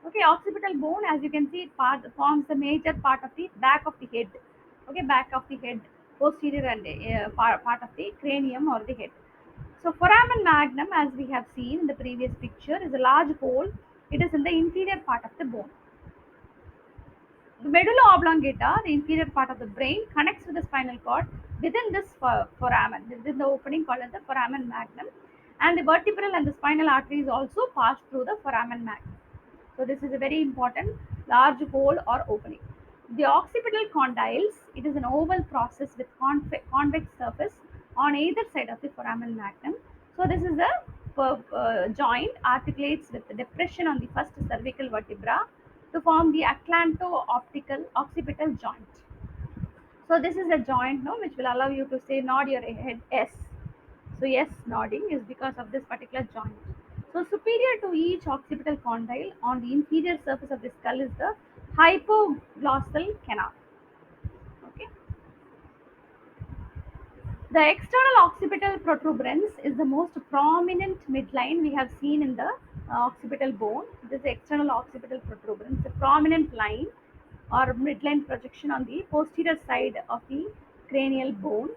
Okay, occipital bone, as you can see, forms the major part of the back of the head. Okay, back of the head, posterior and part of the cranium or the head. So foramen magnum, as we have seen in the previous picture, is a large hole. It is in the inferior part of the bone. The medulla oblongata, the inferior part of the brain, connects with the spinal cord within this foramen, within the opening called as the foramen magnum. And the vertebral and the spinal arteries also pass through the foramen magnum. So this is a very important large hole or opening. The occipital condyles, it is an oval process with convex surface on either side of the foramen magnum. So this is a joint articulates with the depression on the first cervical vertebra to form the atlanto-optical occipital joint. So this is a joint, no, which will allow you to say nod your head S. So yes, nodding is because of this particular joint. So superior to each occipital condyle on the inferior surface of the skull is the hypoglossal canal. Okay. The external occipital protuberance is the most prominent midline we have seen in the occipital bone. This is the external occipital protuberance, a prominent line or midline projection on the posterior side of the cranial bone,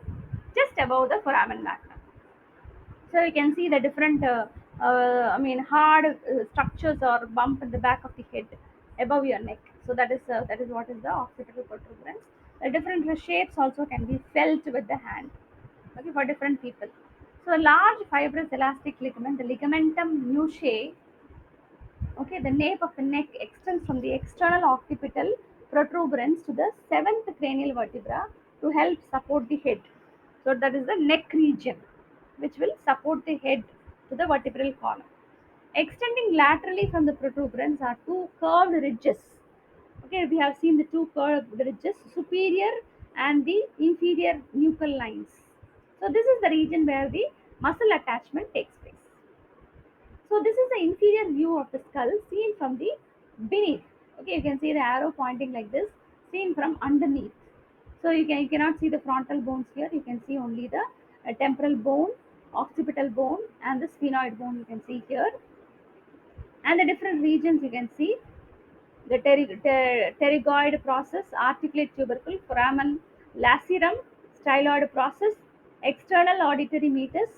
just above the foramen magnum. So you can see the different, hard structures or bump in the back of the head above your neck. So that is what is the occipital protuberance. The different shapes also can be felt with the hand. Okay, for different people. So a large fibrous elastic ligament, the ligamentum nuchae. Okay, the nape of the neck extends from the external occipital protuberance to the seventh cranial vertebra to help support the head. So that is the neck region, which will support the head to the vertebral column. Extending laterally from the protuberance are two curved ridges. Okay, we have seen the two curved ridges, superior and the inferior nuchal lines. So this is the region where the muscle attachment takes place. So this is the inferior view of the skull seen from the beneath. Okay, you can see the arrow pointing like this, seen from underneath. So you cannot see the frontal bones here. You can see only the temporal bone, occipital bone, and the sphenoid bone. You can see here, and the different regions you can see the pterygoid process, articulate tubercle, foramen lacerum, styloid process, external auditory meatus,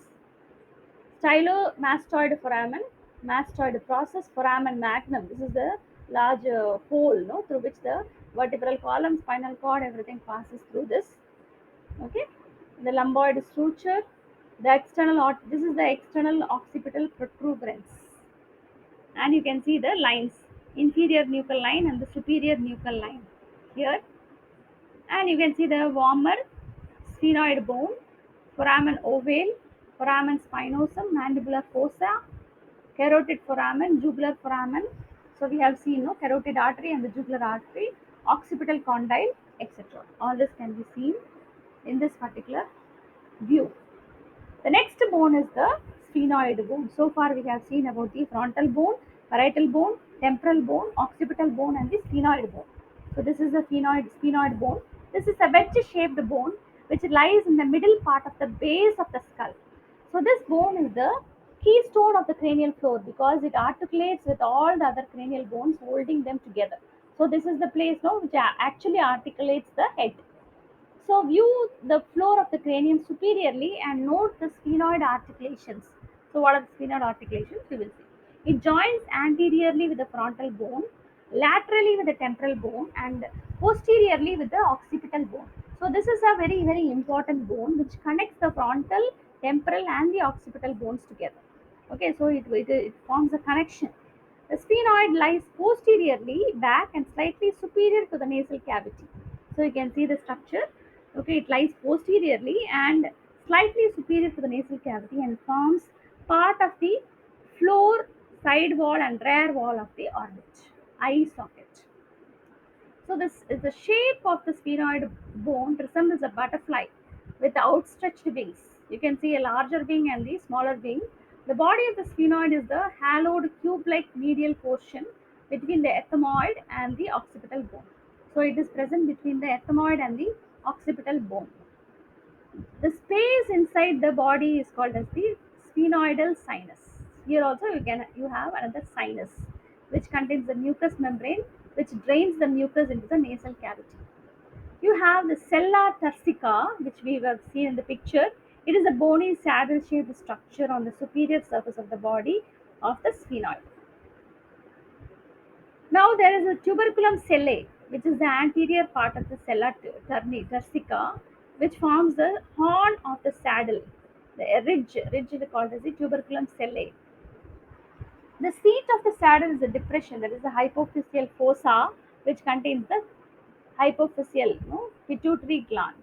stylomastoid foramen, mastoid process, foramen magnum. This is the large hole, no, through which the vertebral column, spinal cord, everything passes through this. Okay, the lumboid suture, the this is the external occipital protuberance, and you can see the lines, inferior nuchal line and the superior nuchal line here, and you can see the warmer sphenoid bone, foramen ovale, foramen spinosum, mandibular fossa, carotid foramen, jugular foramen. So we have seen no carotid artery and the jugular artery, occipital condyle, etc. All this can be seen in this particular view. The next bone is the sphenoid bone. So far we have seen about the frontal bone, parietal bone, temporal bone, occipital bone, and the sphenoid bone. So this is the sphenoid bone. This is a wedge-shaped bone which lies in the middle part of the base of the skull. So this bone is the keystone of the cranial floor because it articulates with all the other cranial bones, holding them together. So this is the place now which actually articulates the head. So view the floor of the cranium superiorly and note the sphenoid articulations. So what are the sphenoid articulations? You will see. It joins anteriorly with the frontal bone, laterally with the temporal bone, and posteriorly with the occipital bone. So this is a very very important bone which connects the frontal, temporal, and the occipital bones together. Okay, so it forms a connection. The sphenoid lies posteriorly back and slightly superior to the nasal cavity. So you can see the structure. Okay, it lies posteriorly and slightly superior to the nasal cavity and forms part of the floor, side wall, and rear wall of the orbit, eye socket. So this is the shape of the sphenoid bone resembles a butterfly with outstretched wings. You can see a larger wing and the smaller wing. The body of the sphenoid is the hallowed cube-like medial portion between the ethmoid and the occipital bone. So it is present between the ethmoid and the occipital bone. The space inside the body is called as the sphenoidal sinus. Here also you have another sinus which contains the mucous membrane which drains the mucus into the nasal cavity. You have the sella turcica which we have seen in the picture. It is a bony saddle shaped structure on the superior surface of the body of the sphenoid. Now there is a tuberculum sellae, which is the anterior part of the sella turcica, which forms the horn of the saddle. The ridge is called as the tuberculum sellae. The seat of the saddle is a depression, that is the hypophyseal fossa, which contains the hypophyseal pituitary gland.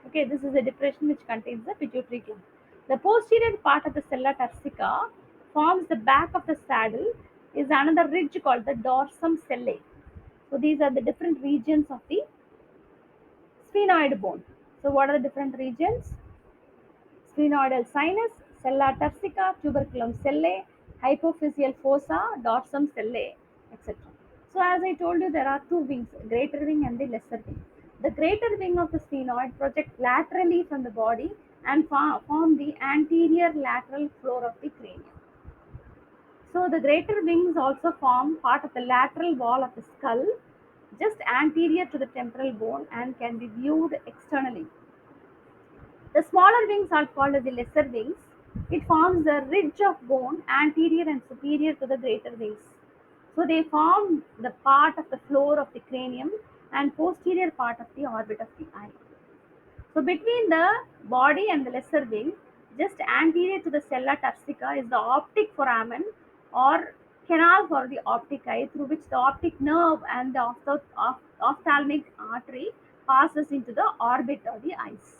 Okay, this is a depression which contains the pituitary gland. The posterior part of the sella turcica forms the back of the saddle is another ridge called the dorsum sellae. So these are the different regions of the sphenoid bone. So what are the different regions? Sphenoidal sinus, sella turcica, tuberculum sellae, hypophyseal fossa, dorsum sellae, etc. So as I told you, there are two wings, greater wing and the lesser wing. The greater wing of the sphenoid projects laterally from the body and form the anterior lateral floor of the cranium. So the greater wings also form part of the lateral wall of the skull, just anterior to the temporal bone and can be viewed externally. The smaller wings are called as the lesser wings. It forms the ridge of bone anterior and superior to the greater wings. So they form the part of the floor of the cranium and posterior part of the orbit of the eye. So between the body and the lesser wing, just anterior to the sella turcica is the optic foramen or canal for the optic eye through which the optic nerve and the ophthalmic artery passes into the orbit of the eyes.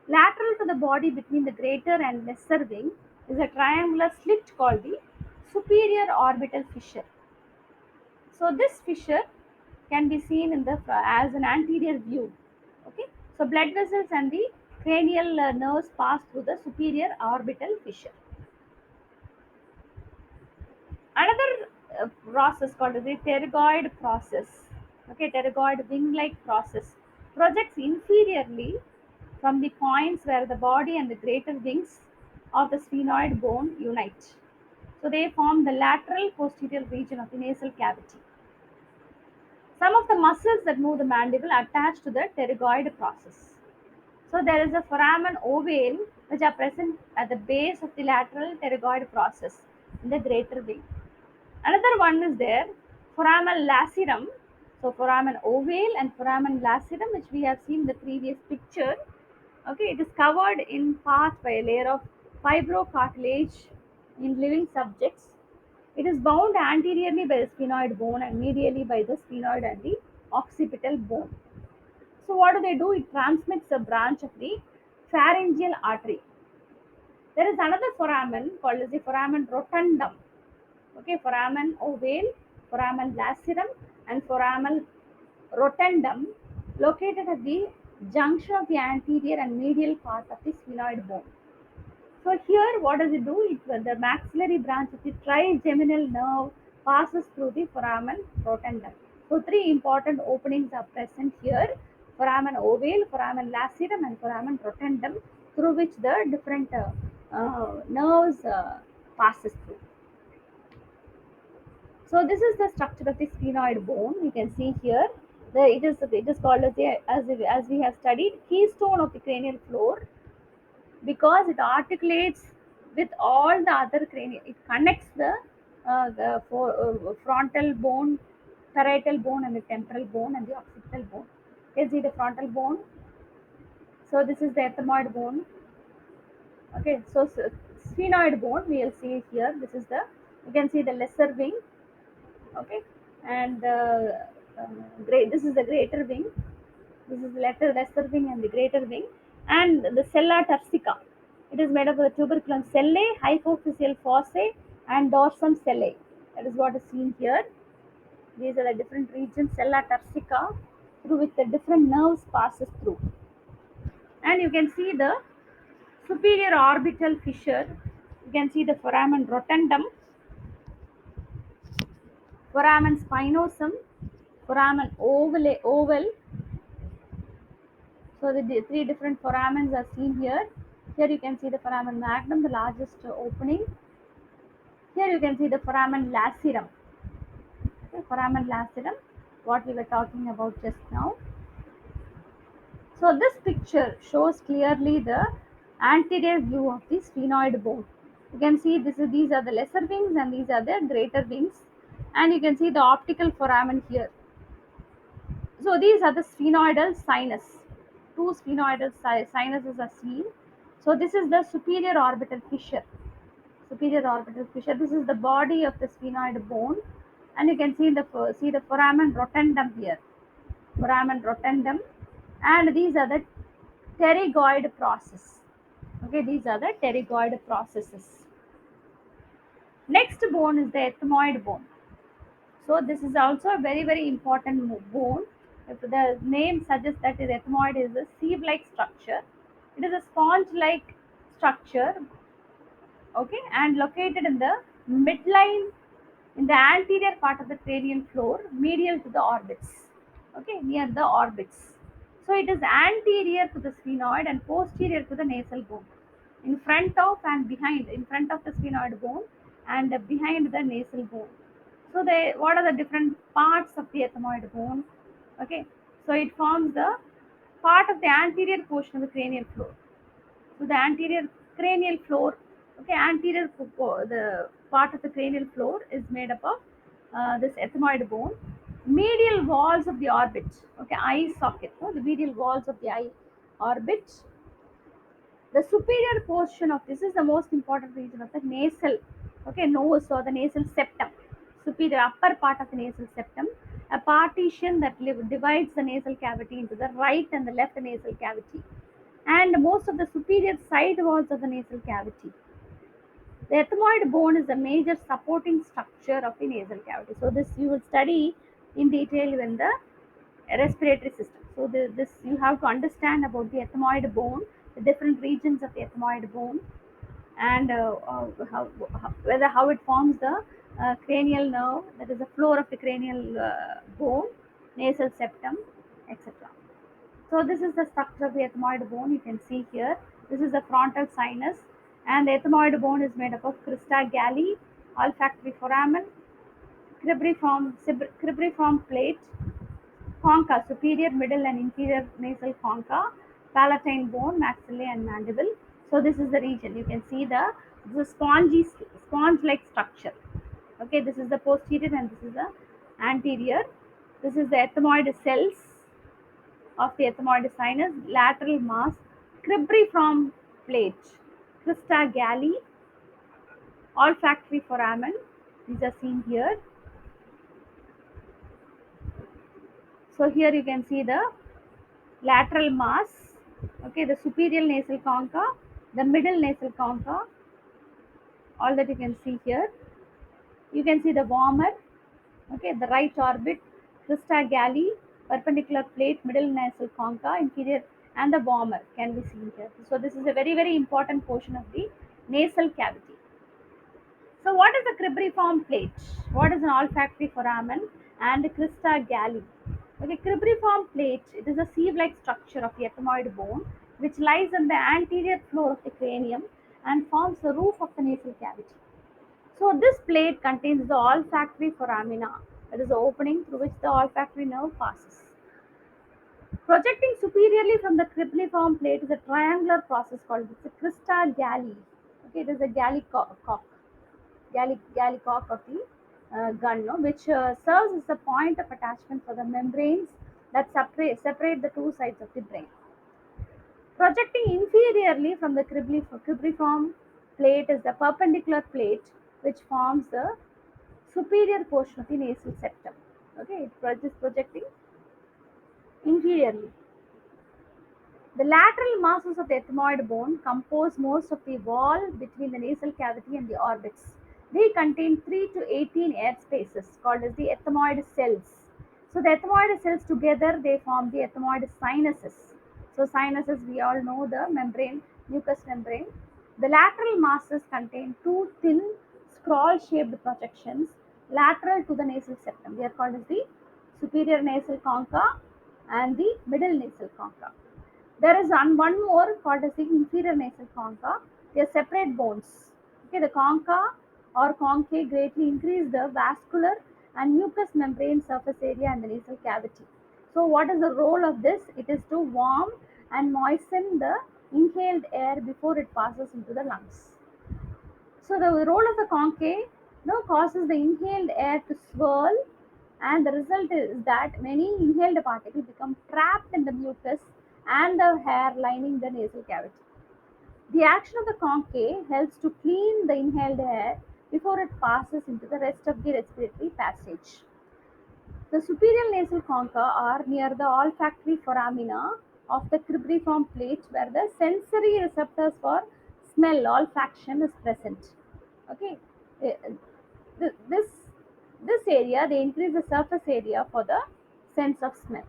Lateral to the body between the greater and lesser wing is a triangular slit called the superior orbital fissure. So this fissure can be seen in the as an anterior view. Okay, so blood vessels and the cranial nerves pass through the superior orbital fissure. Another process called the pterygoid process. Okay, pterygoid wing-like process projects inferiorly from the points where the body and the greater wings of the sphenoid bone unite. So they form the lateral posterior region of the nasal cavity. Some of the muscles that move the mandible attach to the pterygoid process. So there is a foramen ovale which are present at the base of the lateral pterygoid process in the greater wing. Another one is there, foramen lacerum. So foramen ovale and foramen lacerum, which we have seen in the previous picture. Okay, it is covered in part by a layer of fibrocartilage in living subjects. It is bound anteriorly by the sphenoid bone and medially by the sphenoid and the occipital bone. So what do they do? It transmits a branch of the pharyngeal artery. There is another foramen called as the foramen rotundum. Okay, foramen ovale, foramen lacerum, and foramen rotundum located at the junction of the anterior and medial part of the sphenoid bone. So here, what does it do? The maxillary branch of the trigeminal nerve passes through the foramen rotundum. So three important openings are present here: foramen ovale, foramen lacerum, and foramen rotundum, through which the different nerves passes through. So this is the structure of the sphenoid bone. You can see here. It is called as as we have studied, keystone of the cranial floor, because it articulates with all the other cranial. It connects the frontal bone, parietal bone, and the temporal bone and the occipital bone. You see the frontal bone. So this is the ethmoid bone. Okay, so sphenoid bone we will see here. This is the, you can see the lesser wing. Okay, and great. This is the greater wing. This is the lesser wing and the greater wing, and the sella turcica. It is made up of the tuberculum sellae, hypophyseal fossae, and dorsum sellae. That is what is seen here. These are the different regions, sella turcica, through which the different nerves passes through. And you can see the superior orbital fissure. You can see the foramen rotundum, foramen spinosum, foramen oval. So the three different foramens are seen here. Here you can see the foramen magnum, the largest opening. Here you can see the foramen lacerum. Okay, foramen lacerum, what we were talking about just now. So this picture shows clearly the anterior view of the sphenoid bone. You can see these are the lesser wings and these are the greater wings, and you can see the optical foramen here. So these are the sphenoidal sinus. Two sphenoidal sinuses are seen. So this is the superior orbital fissure. Superior orbital fissure. This is the body of the sphenoid bone, and you can see the foramen rotundum here. Foramen rotundum, and these are the pterygoid process. Okay, these are the pterygoid processes. Next bone is the ethmoid bone. So this is also a very important bone. If the name suggests that the ethmoid is a sieve-like structure, it is a sponge-like structure. Okay, and located in the midline in the anterior part of the cranial floor, medial to the orbits. Okay, near the orbits. So it is anterior to the sphenoid and posterior to the nasal bone. In front of and behind, in front of the sphenoid bone and behind the nasal bone. So they, what are the different parts of the ethmoid bone? Okay, so it forms the part of the anterior portion of the cranial floor. So the anterior cranial floor, okay, the part of the cranial floor is made up of this ethmoid bone. Medial walls of the orbit, okay, eye socket, no? The medial walls of the eye orbit. The superior portion of this is the most important region of the nasal, okay, nose or the nasal septum. Superior upper part of the nasal septum, a partition that divides the nasal cavity into the right and the left nasal cavity, and most of the superior side walls of the nasal cavity. The ethmoid bone is a major supporting structure of the nasal cavity. So this you will study in detail in the respiratory system. So this you have to understand about the ethmoid bone, the different regions of the ethmoid bone, and whether how it forms the cranial nerve, that is the floor of the cranial bone, nasal septum, etc. So this is the structure of the ethmoid bone. You can see here. This is the frontal sinus, and the ethmoid bone is made up of crista galli, olfactory foramen, cribriform plate, concha, superior, middle, and inferior nasal concha, palatine bone, maxillae, and mandible. So this is the region. You can see the sponge-like structure. Okay, this is the posterior and this is the anterior. This is the ethmoid cells of the ethmoid sinus, lateral mass, cribriform plate, crista galli, olfactory foramen. These are seen here. So here you can see the lateral mass, okay, the superior nasal concha, the middle nasal concha, all that you can see here. You can see the warmer, okay, the right orbit, crista galli, perpendicular plate, middle nasal concha, inferior, and the warmer can be seen here. So this is a very, very important portion of the nasal cavity. So what is a cribriform plate? What is an olfactory foramen and crista galli? Okay, cribriform plate, it is a sieve-like structure of the ethmoid bone which lies on the anterior floor of the cranium and forms the roof of the nasal cavity. So this plate contains the olfactory foramina, that is the opening through which the olfactory nerve passes. Projecting superiorly from the cribriform plate is a triangular process called the crista galli. Okay, it is a gallicock of the gun, no, which serves as the point of attachment for the membranes that separate the two sides of the brain. Projecting inferiorly from the cribriform plate is the perpendicular plate, which forms the superior portion of the nasal septum. Okay, it is projecting inferiorly. The lateral masses of the ethmoid bone compose most of the wall between the nasal cavity and the orbits. They contain 3 to 18 air spaces called as the ethmoid cells. So the ethmoid cells together they form the ethmoid sinuses. So sinuses we all know the membrane, mucous membrane. The lateral masses contain two thin scroll-shaped projections lateral to the nasal septum. They are called as the superior nasal concha and the middle nasal concha. There is one more called as the inferior nasal concha. They are separate bones. Okay, the concha or conchae greatly increase the vascular and mucous membrane surface area in the nasal cavity. So, what is the role of this? It is to warm and moisten the inhaled air before it passes into the lungs. So the role of the conchae causes the inhaled air to swirl, and the result is that many inhaled particles become trapped in the mucus and the hair lining the nasal cavity. The action of the conchae helps to clean the inhaled air before it passes into the rest of the respiratory passage. The superior nasal concha are near the olfactory foramina of the cribriform plate where the sensory receptors for smell olfaction is present. Okay. Eh, this this area they increase the surface area for the sense of smell.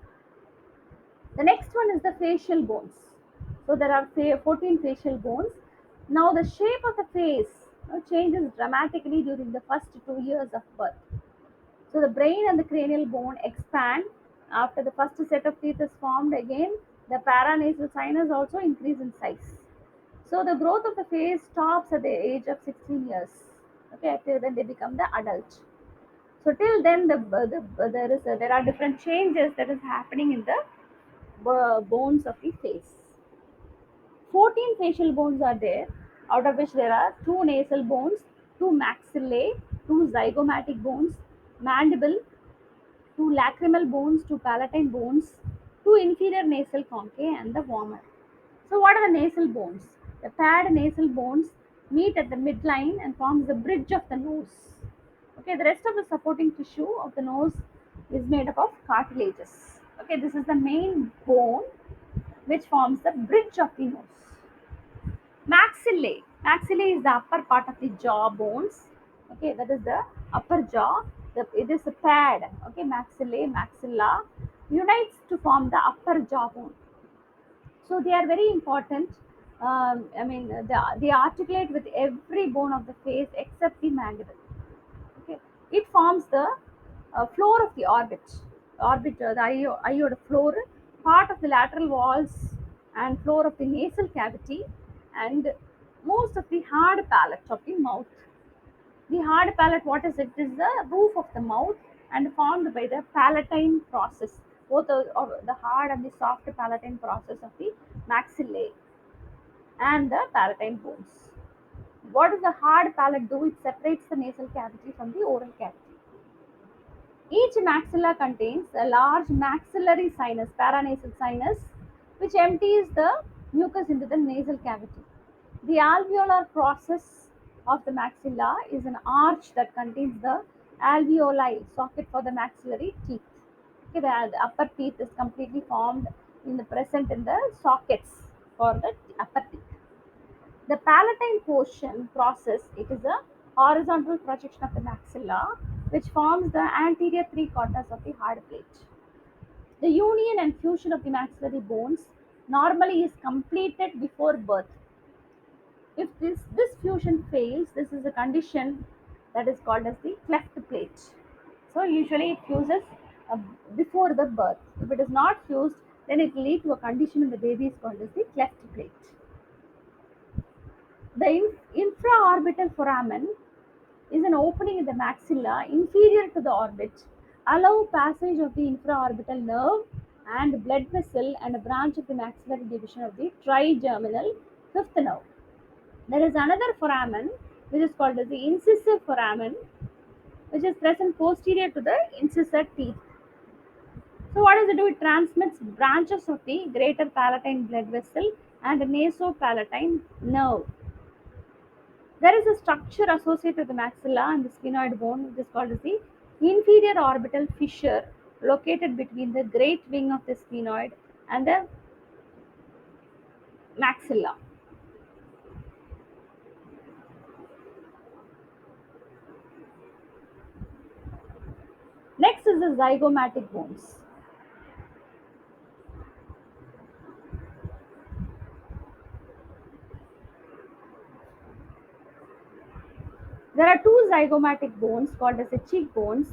The next one is the facial bones. So there are 14 facial bones. Now the shape of the face changes dramatically during the first 2 years of birth. So the brain and the cranial bone expand after the first set of teeth is formed. Again, the paranasal sinus also increase in size. So the growth of the face stops at the age of 16 years. Okay, till then they become the adult. So till then, there are different changes that is happening in the bones of the face. 14 facial bones are there, out of which there are two nasal bones, two maxillae, two zygomatic bones, mandible, two lacrimal bones, two palatine bones, two inferior nasal conchae, and the vomer. So, what are the nasal bones? The paired nasal bones meet at the midline and forms the bridge of the nose. Okay, the rest of the supporting tissue of the nose is made up of cartilages. Okay, this is the main bone which forms the bridge of the nose. Maxillae. Maxillae is the upper part of the jaw bones. Okay, that is the upper jaw. It is a pad. Okay, maxillae, maxilla unites to form the upper jaw bone. So they are very important. They articulate with every bone of the face except the mandible. Okay, it forms the floor of the iota floor, part of the lateral walls and floor of the nasal cavity, and most of the hard palate of the mouth. The hard palate, what is it? It is the roof of the mouth and formed by the palatine process, both of the hard and the soft palatine process of the maxillae and the palatine bones. What does the hard palate do? It separates the nasal cavity from the oral cavity. Each maxilla contains a large maxillary sinus, paranasal sinus, which empties the mucus into the nasal cavity. The alveolar process of the maxilla is an arch that contains the alveoli, socket for the maxillary teeth. Okay, the upper teeth is completely formed in the present in the sockets for the upper teeth. The palatine portion process, it is a horizontal projection of the maxilla which forms the anterior three quarters of the hard plate. The union and fusion of the maxillary bones normally is completed before birth. If this fusion fails, this is a condition that is called as the cleft plate. So usually it fuses uh, before the birth. If it is not fused, then it will lead to a condition in the baby is called as the cleft plate. The infraorbital foramen is an opening in the maxilla inferior to the orbit, allow passage of the infraorbital nerve and blood vessel and a branch of the maxillary division of the trigeminal fifth nerve. There is another foramen which is called as the incisive foramen, which is present posterior to the incisor teeth. So what does it do? It transmits branches of the greater palatine blood vessel and nasopalatine nerve. There is a structure associated with the maxilla and the sphenoid bone, which is called as the inferior orbital fissure, located between the great wing of the sphenoid and the maxilla. Next is the zygomatic bones. There are two zygomatic bones called as the cheekbones,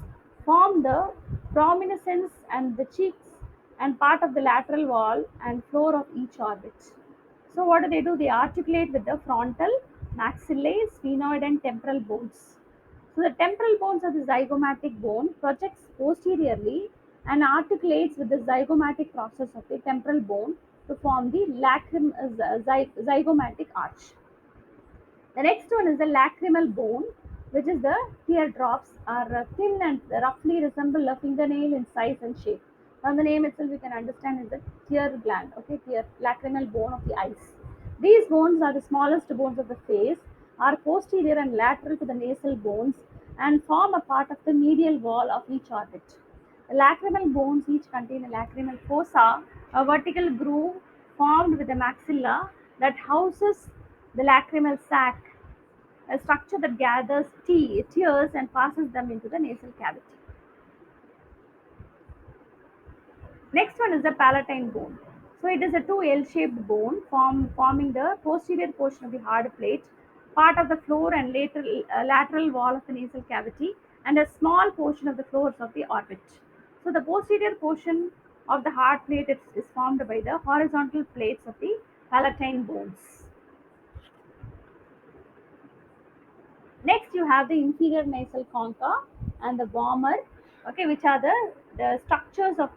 form the prominence and the cheeks and part of the lateral wall and floor of each orbit. So what do? They articulate with the frontal, maxillae, sphenoid and temporal bones. So the temporal bones of the zygomatic bone projects posteriorly and articulates with the zygomatic process of the temporal bone to form the zygomatic arch. The next one is the lacrimal bone, which is the teardrops are thin and roughly resemble a fingernail in size and shape. From the name itself, you can understand is the tear gland, okay, tear lacrimal bone of the eyes. These bones are the smallest bones of the face, are posterior and lateral to the nasal bones, and form a part of the medial wall of each orbit. The lacrimal bones each contain a lacrimal fossa, a vertical groove formed with the maxilla that houses the lacrimal sac, a structure that gathers tears and passes them into the nasal cavity. Next one is the palatine bone. So it is a two L-shaped bone forming the posterior portion of the hard plate, part of the floor and lateral wall of the nasal cavity, and a small portion of the floors of the orbit. So the posterior portion of the hard plate is formed by the horizontal plates of the palatine bones. Next, you have the inferior nasal concha and the bomber, okay, which are the structures of